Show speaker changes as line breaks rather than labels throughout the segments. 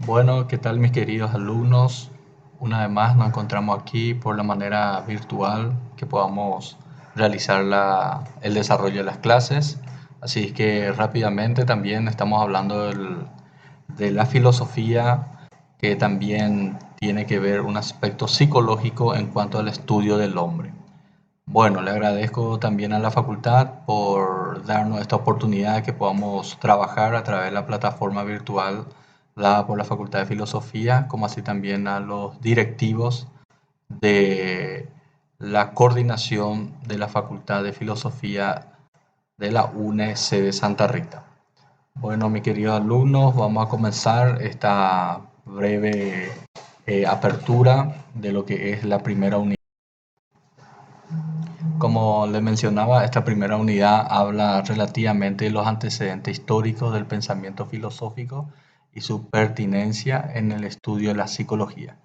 Bueno, ¿qué tal mis queridos alumnos? Una vez más nos encontramos aquí por la manera virtual que podamos realizar el desarrollo de las clases. Así que rápidamente también estamos hablando de la filosofía que también tiene que ver un aspecto psicológico en cuanto al estudio del hombre. Bueno, le agradezco también a la facultad por darnos esta oportunidad de que podamos trabajar a través de la plataforma virtual dada por la Facultad de Filosofía, como así también a los directivos de la coordinación de la Facultad de Filosofía de la UNE sede Santa Rita. Bueno, mis queridos alumnos, vamos a comenzar esta breve apertura de lo que es la primera unidad. Como les mencionaba, esta primera unidad habla relativamente de los antecedentes históricos del pensamiento filosófico y su pertinencia en el estudio de la psicología.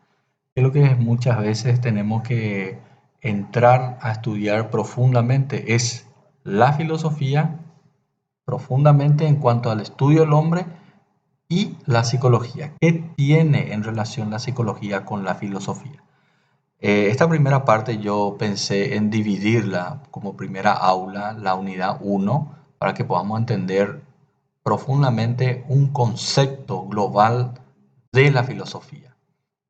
Creo que muchas veces tenemos que entrar a estudiar profundamente es la filosofía, profundamente en cuanto al estudio del hombre y la psicología. ¿Qué tiene en relación la psicología con la filosofía? Esta primera parte yo pensé en dividirla como primera aula, la unidad uno, para que podamos entender profundamente un concepto global de la filosofía,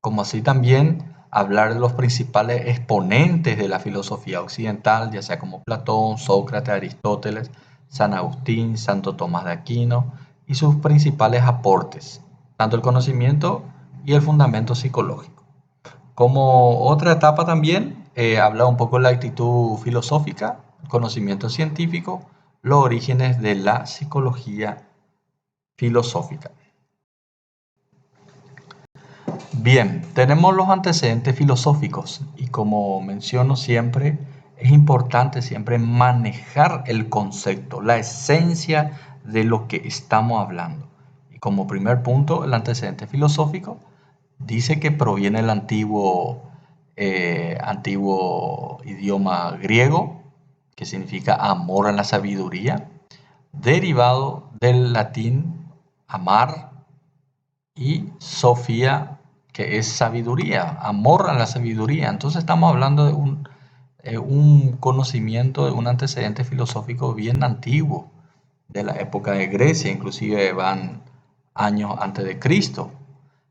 como así también hablar de los principales exponentes de la filosofía occidental, ya sea como Platón, Sócrates, Aristóteles, San Agustín, Santo Tomás de Aquino, y sus principales aportes, tanto el conocimiento y el fundamento psicológico. Como otra etapa también, habla un poco de la actitud filosófica, el conocimiento científico, los orígenes de la psicología filosófica. Bien, tenemos los antecedentes filosóficos y como menciono siempre, es importante siempre manejar el concepto, la esencia de lo que estamos hablando. Y como primer punto, el antecedente filosófico dice que proviene del antiguo idioma griego, que significa amor a la sabiduría, derivado del latín amar y sofía, que es sabiduría, amor a la sabiduría. Entonces estamos hablando de un conocimiento, de un antecedente filosófico bien antiguo, de la época de Grecia, inclusive van años antes de Cristo,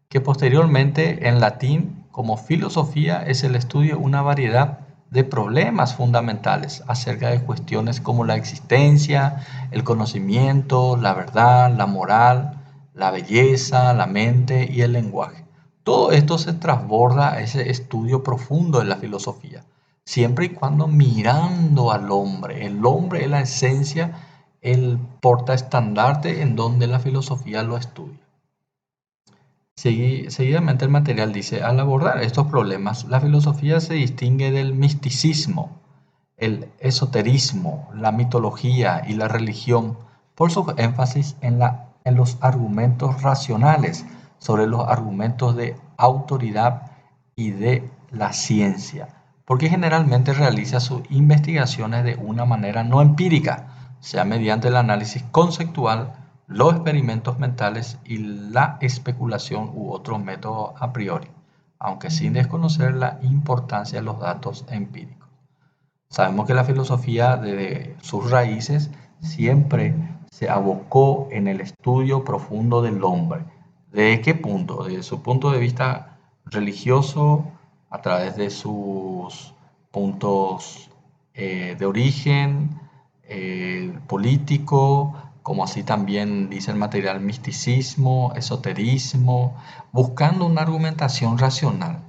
que posteriormente en latín como filosofía es el estudio de una variedad de problemas fundamentales acerca de cuestiones como la existencia, el conocimiento, la verdad, la moral, la belleza, la mente y el lenguaje. Todo esto se transborda a ese estudio profundo de la filosofía, siempre y cuando mirando al hombre. El hombre es la esencia, el portaestandarte en donde la filosofía lo estudia. Seguidamente el material dice, al abordar estos problemas, la filosofía se distingue del misticismo, el esoterismo, la mitología y la religión por su énfasis en los argumentos racionales sobre los argumentos de autoridad y de la ciencia, porque generalmente realiza sus investigaciones de una manera no empírica, sea mediante el análisis conceptual, los experimentos mentales y la especulación u otros métodos a priori, aunque sin desconocer la importancia de los datos empíricos. Sabemos que la filosofía, desde sus raíces, siempre se abocó en el estudio profundo del hombre. ¿De qué punto? Desde su punto de vista religioso, a través de sus puntos de origen, político, como así también dice el material misticismo, esoterismo, buscando una argumentación racional.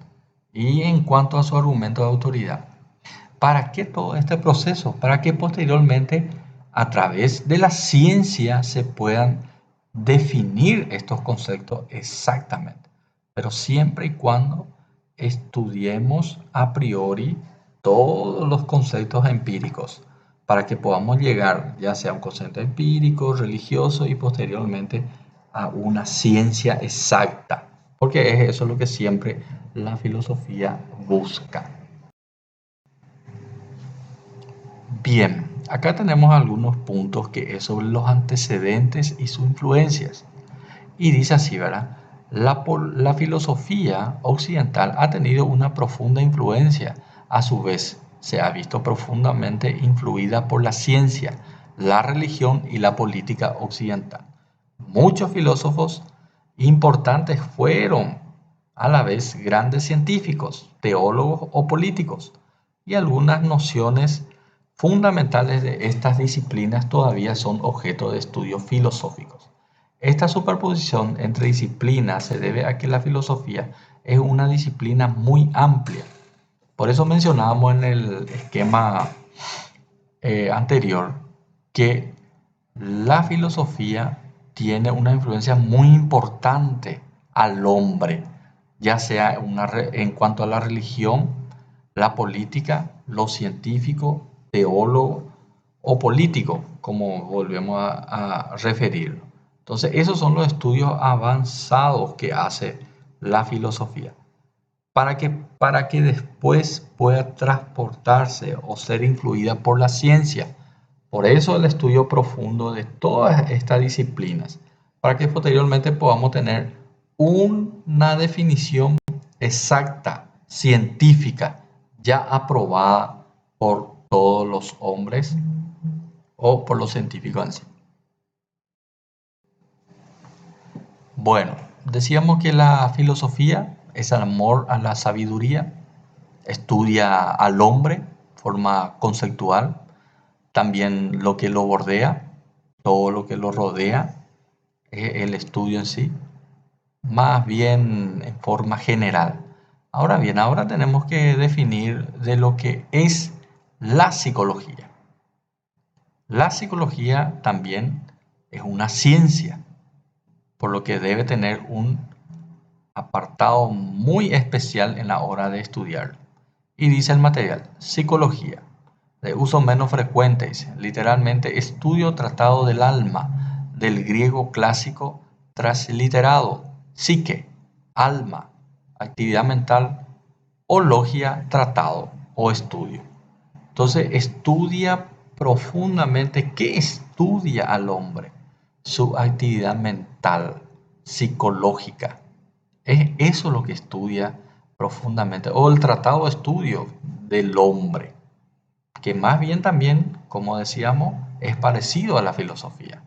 Y en cuanto a su argumento de autoridad, ¿para qué todo este proceso? Para que posteriormente, a través de la ciencia, se puedan definir estos conceptos exactamente, pero siempre y cuando estudiemos a priori todos los conceptos empíricos para que podamos llegar ya sea a un concepto empírico, religioso y posteriormente a una ciencia exacta, porque es eso lo que siempre la filosofía busca. Bien, acá tenemos algunos puntos que es sobre los antecedentes y sus influencias. Y dice así, ¿verdad? La filosofía occidental ha tenido una profunda influencia. A su vez, se ha visto profundamente influida por la ciencia, la religión y la política occidental. Muchos filósofos importantes fueron a la vez grandes científicos, teólogos o políticos, y algunas nociones fundamentales de estas disciplinas todavía son objeto de estudios filosóficos. Esta superposición entre disciplinas se debe a que la filosofía es una disciplina muy amplia. Por eso mencionábamos en el esquema anterior que la filosofía tiene una influencia muy importante al hombre, ya sea en cuanto a la religión, la política, lo científico, teólogo o político, como volvemos a referirlo. Entonces, esos son los estudios avanzados que hace la filosofía para que después pueda transportarse o ser influida por la ciencia. Por eso el estudio profundo de todas estas disciplinas, para que posteriormente podamos tener una definición exacta, científica, ya aprobada por todos los hombres o por los científicos en sí. Bueno, decíamos que la filosofía es el amor a la sabiduría, estudia al hombre de forma conceptual, también lo que lo bordea, todo lo que lo rodea, el estudio en sí, más bien en forma general. Ahora bien, ahora tenemos que definir de lo que es la psicología. La psicología también es una ciencia, por lo que debe tener un apartado muy especial en la hora de estudiarlo. Y dice el material, psicología, de uso menos frecuente, literalmente estudio tratado del alma, del griego clásico transliterado, psique, alma, actividad mental, o logia, tratado o estudio. Entonces estudia profundamente qué estudia al hombre, su actividad mental, psicológica. Es eso lo que estudia profundamente, o el tratado de estudio del hombre, que más bien también, como decíamos, es parecido a la filosofía.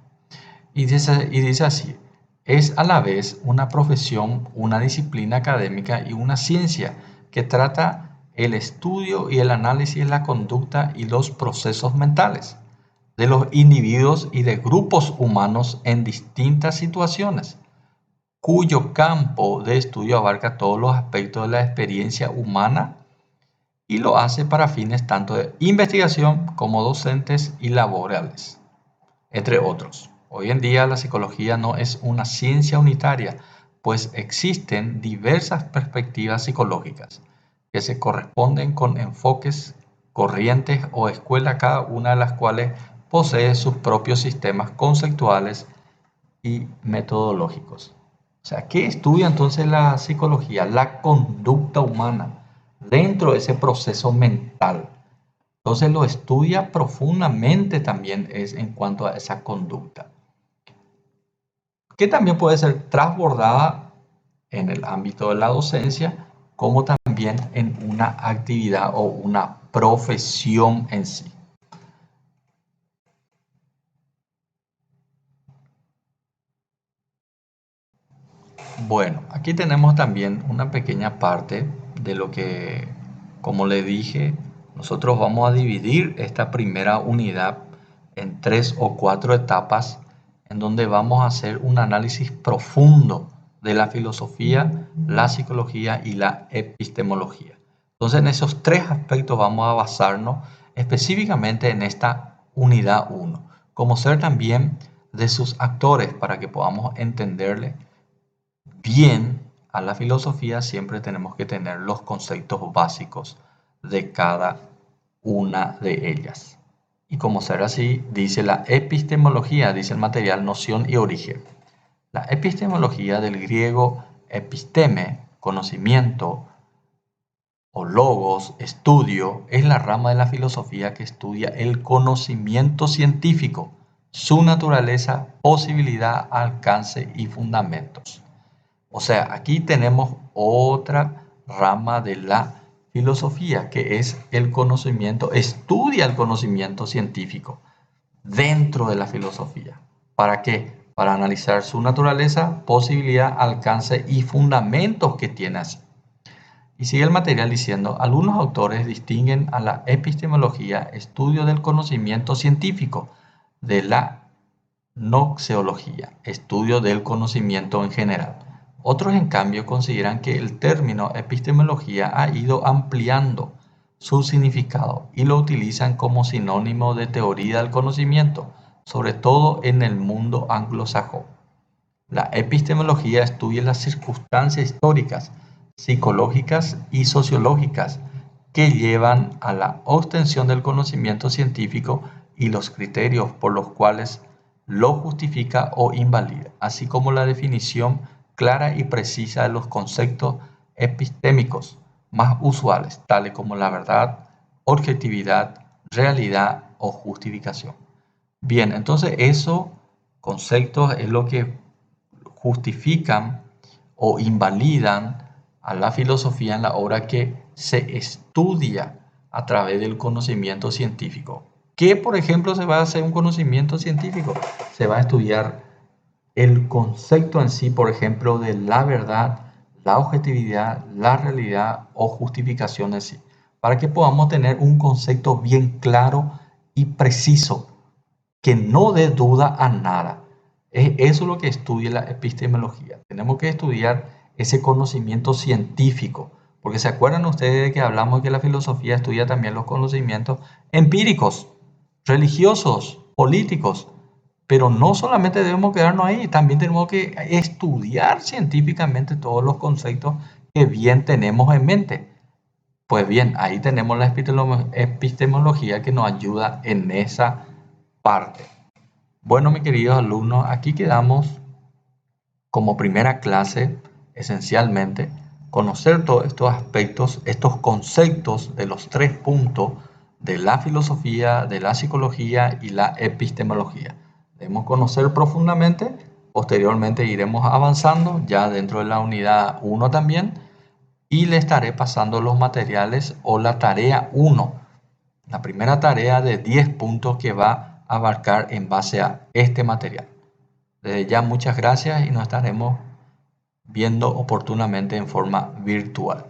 Y dice así, es a la vez una profesión, una disciplina académica y una ciencia que trata el estudio y el análisis de la conducta y los procesos mentales de los individuos y de grupos humanos en distintas situaciones, cuyo campo de estudio abarca todos los aspectos de la experiencia humana y lo hace para fines tanto de investigación como docentes y laborales, entre otros. Hoy en día la psicología no es una ciencia unitaria, pues existen diversas perspectivas psicológicas que se corresponden con enfoques, corrientes o escuelas, cada una de las cuales posee sus propios sistemas conceptuales y metodológicos. O sea, ¿qué estudia entonces la psicología? La conducta humana dentro de ese proceso mental. Entonces lo estudia profundamente también es en cuanto a esa conducta, que también puede ser transbordada en el ámbito de la docencia, como también en una actividad o una profesión en sí. Bueno, aquí tenemos también una pequeña parte de lo que, como le dije, nosotros vamos a dividir esta primera unidad en 3 o 4 etapas en donde vamos a hacer un análisis profundo de la filosofía, la psicología y la epistemología. Entonces, en esos 3 aspectos vamos a basarnos específicamente en esta unidad 1, como ser también de sus actores para que podamos entenderle bien a la filosofía. Siempre tenemos que tener los conceptos básicos de cada una de ellas. Y como ser así, dice la epistemología, dice el material, noción y origen. La epistemología del griego episteme, conocimiento, o logos, estudio, es la rama de la filosofía que estudia el conocimiento científico, su naturaleza, posibilidad, alcance y fundamentos. O sea, aquí tenemos otra rama de la filosofía, que es el conocimiento, estudia el conocimiento científico dentro de la filosofía. ¿Para qué? Para analizar su naturaleza, posibilidad, alcance y fundamentos que tiene así. Y sigue el material diciendo, algunos autores distinguen a la epistemología, estudio del conocimiento científico, de la noxeología, estudio del conocimiento en general. Otros, en cambio, consideran que el término epistemología ha ido ampliando su significado y lo utilizan como sinónimo de teoría del conocimiento, sobre todo en el mundo anglosajón. La epistemología estudia las circunstancias históricas, psicológicas y sociológicas que llevan a la obtención del conocimiento científico y los criterios por los cuales lo justifica o invalida, así como la definición clara y precisa de los conceptos epistémicos más usuales, tales como la verdad, objetividad, realidad o justificación. Bien, entonces esos conceptos es lo que justifican o invalidan a la filosofía en la obra que se estudia a través del conocimiento científico. ¿Qué, por ejemplo, se va a hacer un conocimiento científico? Se va a estudiar el concepto en sí, por ejemplo, de la verdad, la objetividad, la realidad o justificación en sí, para que podamos tener un concepto bien claro y preciso que no dé duda a nada. Eso es lo que estudia la epistemología. Tenemos que estudiar ese conocimiento científico, porque se acuerdan ustedes de que hablamos que la filosofía estudia también los conocimientos empíricos, religiosos, políticos, pero no solamente debemos quedarnos ahí, también tenemos que estudiar científicamente todos los conceptos que bien tenemos en mente. Pues bien, ahí tenemos la epistemología que nos ayuda en esa parte. Bueno, mis queridos alumnos, aquí quedamos como primera clase, esencialmente, conocer todos estos aspectos, estos conceptos de los 3 puntos de la filosofía, de la psicología y la epistemología. Debemos conocer profundamente, posteriormente iremos avanzando ya dentro de la unidad 1 también, y le estaré pasando los materiales o la tarea 1, la primera tarea de 10 puntos que va a abarcar en base a este material. Desde ya muchas gracias y nos estaremos viendo oportunamente en forma virtual.